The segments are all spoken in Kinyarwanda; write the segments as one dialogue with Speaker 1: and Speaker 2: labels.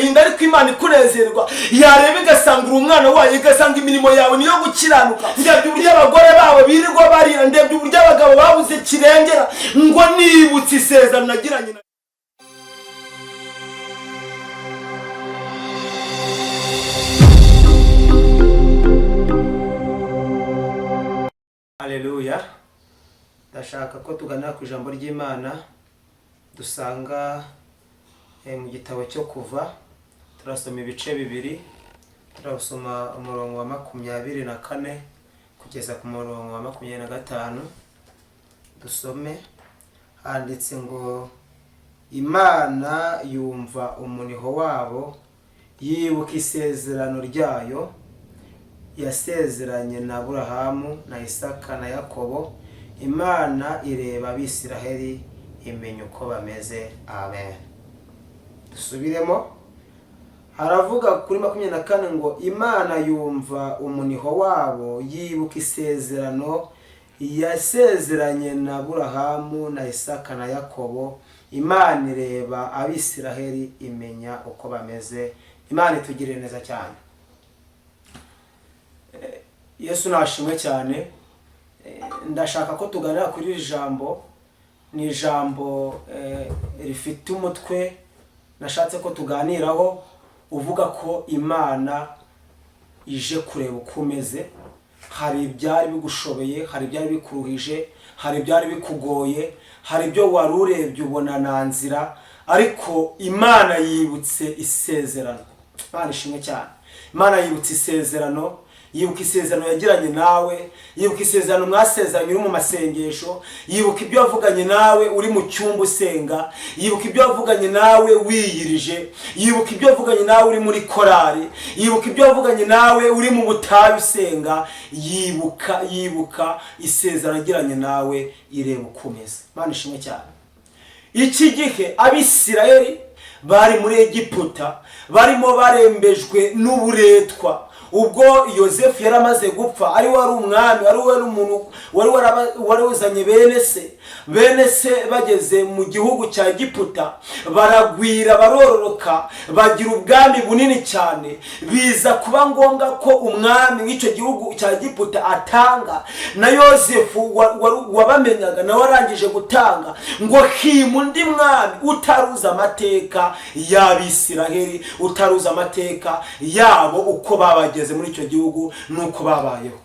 Speaker 1: agahinda ariko Imana ikunezerwa, yareba igasanga uri umwana wayo, igasanga imirimo yawe niyo gukiranuka. Ndebye uburyo abagore bawe birirwa barira, ndebye uburyo abagabo babuze kirengera, ngo nibutse isezerano nagiranye na Haleluya. Ndashaka ko tuganira ku ijambo ry'Imana dusanga mu gitabo cyo Kuva. Turasoma ibice bibiri, turasoma umurongo wa 24 kugeza ku murongo wa 25. Dusome, handitse ngo Imana yumva umuniho wabo, yibuka isezerano ryayo yasezeranye na Aburahamu na Isaka na Yakobo. Imana ireba Abisiraheli imenya uko bameze. Amen. Dusubiremo, haravuga kuri 24 ngo Imana yumva umuniho wabo, yibuka isezerano yasezeranye na Aburahamu na Isaka na Yakobo. Imana ireba Abisiraheli imenya uko bameze. Imana itugirire neza cyane. Yesu nashimwe cyane. Ndashaka ko tuganira kuri iri jambo. Ni ijambo rifite umutwe nashatse ko tuganiraho, uvuga ko Imana ije kureba uko umeze. Hari ibyari bigushoboye, hari ibyari bikuruhije, hari ibyari bikugoye, hari ibyo wari urebye ubona nta nzira, ariko Imana yibutse isezerano. Imana ishimwe cyane. Imana yibutse isezerano, yibuka isezerano yagiranye nawe, yibuka isezerano mwasezeranye uri mu masengesho, yibuka ibyo wavuganye nawe uri mu cyumba usenga, yibuka ibyo wavuganye nawe wiyirije, yibuka ibyo wavuganye nawe uri muri korari, yibuka ibyo wavuganye nawe uri mu butayu usenga. Yibuka isezerano yagiranye nawe, ireba uko umeze. Imana ishimwe cyane. Iki gihe Abisiraheli bari muri Egiputa, barimo barembejwe n'uburetwa. Ubwo Yosefu yaramaze gupfa, ari wari umwami, ari we n'umuntu wari uzanye bene se bageze mu gihugu cya Egiputa, baragwira barororoka, bagira ubwami bunini cyane. Biza kuba ngombwa ko umwami w'icyo gihugu cya Egiputa atanga, na Yosefu wabamenyaga nawe arangije gutanga, ngo hima undi mwami utaruza amateka y'Abisiraheli, utaruza amateka yabo uko babageze muri icyo gihugu nuko babayeho.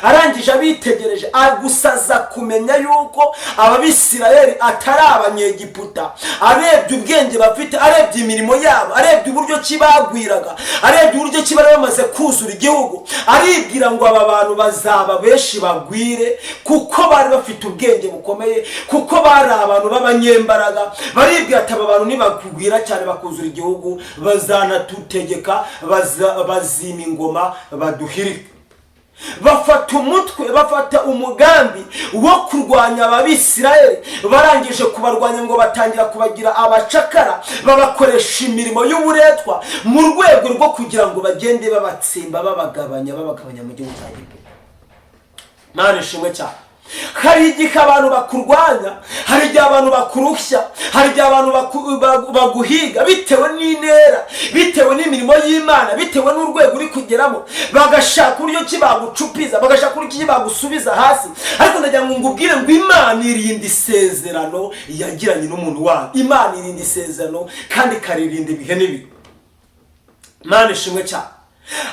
Speaker 1: Arangije abitegereje, agusaza kumenya yuko Abisiraheli atari abanyegiputa. Arebye ubwenge bafite, arebye imirimo yabo, arebye uburyo kibagwiraga, arebye uburyo kibari bamaze kuzura igihugu, aribwira ngo aba bantu bazaba benshi bagwire, kuko bari bafite ubwenge bukomeye, kuko bari abantu b'abanyembaraga. Baribwira ati aba bantu nibakugwira cyane bakuzura igihugu, bazanatutegeka, bazima ingoma baduhirike. Bafata umutwe, bafata umugambi wo kurwanya Abisiraheli. Barangije kubarwanya ngo batangira kubagira abacakara, babakoresha imirimo y'uburetwa mu rwego rwo kugira ngo bagende babatsimba, babagabanya mu gihugu cya Egiputa. Imana ishimwe cyane. Hari igihe abantu bakurwanya, hari igihe abantu bakurushya, hari igihe abantu baguhiga bitewe n'intera, bitewe n'imirimo y'Imana, bitewe n'urwego uri kugeramo. Bagashaka uburyo ki bagucupiza, bagashaka uburyo ki bagusubiza hasi. Ariko ndagira ngo ngubwire ngo Imana irinda isezerano yagiranye n'umuntu wayo. Imana irinda isezerano kandi ikaririnda ibihe n'ibihe. Imana ishimwe cyane.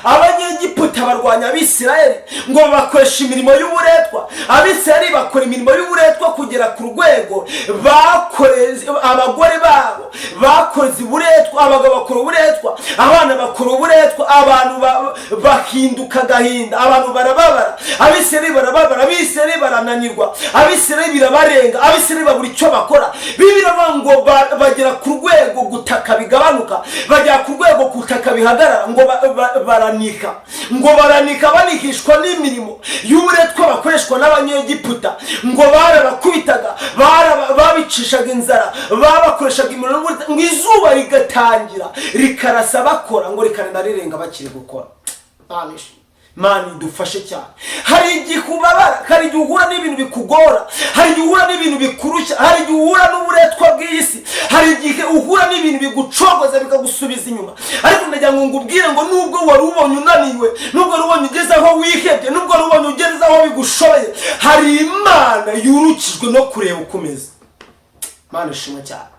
Speaker 1: Abanyegiputa barwanya Abisiraheli ngo bakoresha imirimo y'uburetwa. Abisiraheli bakora imirimo y'uburetwa kugera ku rwego bakoreze abagore babo, bakoze uburetwa, abagabo bakora uburetwa, abana bakora uburetwa, abantu bahinduka gahinda, abantu barababara. Abisiraheli barababara, Abisiraheli barananirwa, Abisiraheli birabarenga, Abisiraheli babura icyo bakora. Bibira ngo bagera ku rwego gutaka bigabanuka, bagera ku rwego gutaka bihagarara, ngo baranika banikishwa n'imirimo y'uburetwa bakoreshwa n'Abanyegiputa. Ngo barabakubitaga, babicishaga inzara, babakoreshaga imirimo ngo izuba rigatangira rikarasa bakora, ngo rikarenda rirenga bakiri gukora. Imana idufashe cyane. Hari igihe ubabara, hari igihe uhura n'ibintu bikugora, hari igihe uhura n'ibintu bikurushya, hari igihe uhura n'uburetwa bw'isi, hari igihe uhura n'ibintu bigucogoza bikagusubiza inyuma. Ariko ndagira ngo ngubwire ngo nubwo wari ubonye unaniwe, nubwo wari ubonye ugeze aho wihebye, nubwo wari ubonye ugeze aho bigushoboye, hari Imana yurukijwe no kureba ukomeza. Imana ishimwe cyane.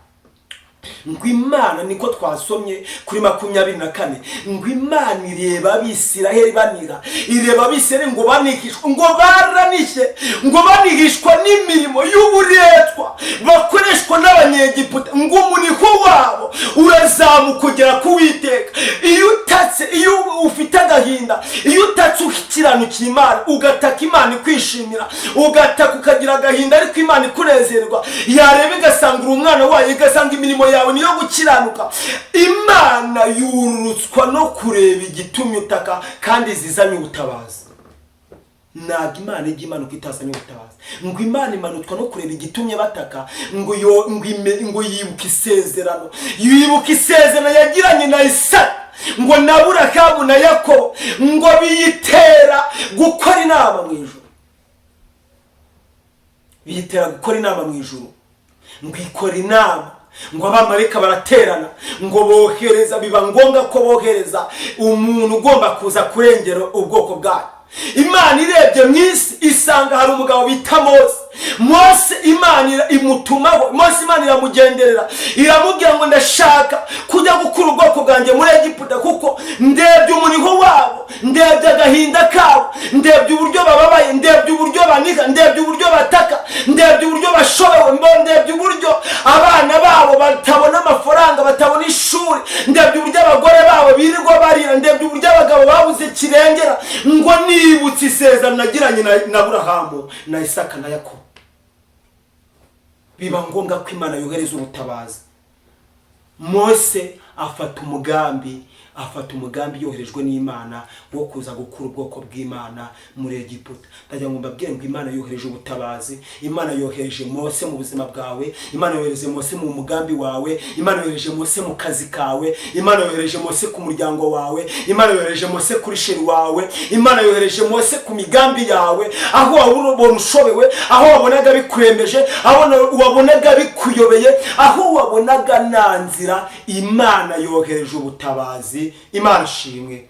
Speaker 1: Ngo Imana niko twasomye kuri 24 ngo Imana ireba Abisiraheli banira, ireba Abisiraheli ngo banigishwa, ngo baranishe, ngo banigishwa n'imirimo y'uburetwa bakoreshwa n'abanyegiputa, ngo umuniho wabo urazamuka kugera ku Uwiteka. Iyo utatse, iyo ufite agahinda, iyo utatse ukiranukiye Imana, ugataka Imana ikwishimira, ugataka ukagira agahinda ariko Imana ikunezerwa, yareba igasanga uri umwana wayo, igasanga imirimo yawe niyo gukiranuka, Imana yururutswa no kureba igitumye utaka kandi zizanye ubutabazi. Ntabwo Imana ijya imanuka itazanye ubutabazi. Ngo Imana imanutwa no kureba igitumye bataka, ngo yibuka isezerano, yibuka isezerano yagiranye na Isaka, ngo na Aburahamu na Yakobo, ngo biyitera gukora inama mu ijuru. Biyitera gukora inama mu ijuru, ngo ikora inama, ngo abamarayika baraterana, ngo bohereza, biba ngombwa ko bohereza umuntu ugomba kuza kurengera ubwoko bwayo. Imana irebye mu isi isanga hari umugabo bita Mose. Imana imutumaho, Mose Imana iramugenderera, iramubwira ngo ndashaka kujya gukura ubwoko bwanjye muri Egiputa, kuko ndebye umuniho wabo, ndebye agahinda kabo, ndebye uburyo bababaye, ndebye uburyo baniga, ndebye uburyo bataka, ndebye uburyo bashobewe, ndebye uburyo abana babo batabona amafaranga, batabona ishuri, ndebye uburyo abagore babo birirwa barira, ndebye uburyo abagabo babuze kirengera. Ngo nibutse isezerano nagiranye na Aburahamu na Isaka na Yakobo. Biba ngombwa ko Imana yohereza ubutabazi. Mose afata umugambi yoherejwe n'Imana wo kuza gukura ubwoko bw'Imana muri Egiputa. Ndagira ngo mbabwire ngo Imana yohereje ubutabazi, Imana yohereje Mose mu buzima bwawe, Imana yohereje Mose mu mugambi wawe, Imana yohereje Mose mu kazi kawe, Imana yohereje Mose ku muryango wawe, Imana yohereje Mose kuri sheri wawe, Imana yohereje Mose ku migambi yawe, aho wabona ushobewe, aho wabonaga bikurembeje, aho wabonaga bikuyobeye, aho wabonaga nanzira, Imana yohereje ubutabazi. Imana ishimwe.